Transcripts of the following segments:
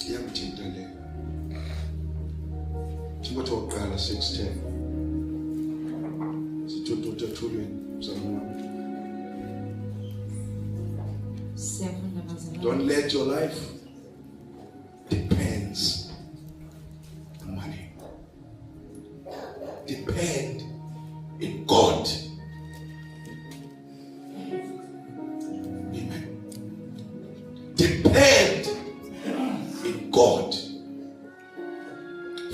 iyangithinta le Timothi wokuqala 6:10 sithuthuthi ethulweni mzalwane. 7 Don't let your life depends on money. Depend in God. Amen. Depend in God.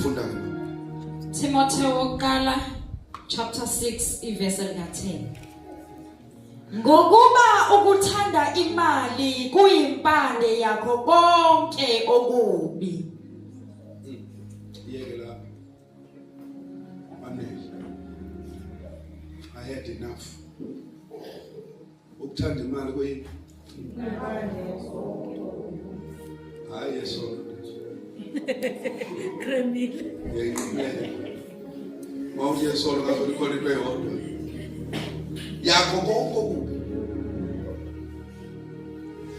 Funda ngani? Timothy wokuqala chapter 6 verse 10. Ngokuba ukuthanda imali kuyimpande yakho konke okubi. Yeke lapha. Manele. I had enough. Ukuthanda imali kuyini? Hayi yesona. Kremile. Yeke. Mawuthi yesona ngabe likhona into eyodwa. Yakho konke okubi.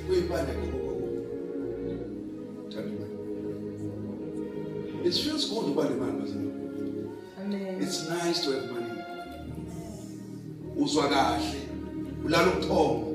Kuyipande konke okubi. Thanda imali. It feels good ukuba nemali bazalwane. Amen. It's nice to have money. Uzwa kahle. Ulala ubuthongo.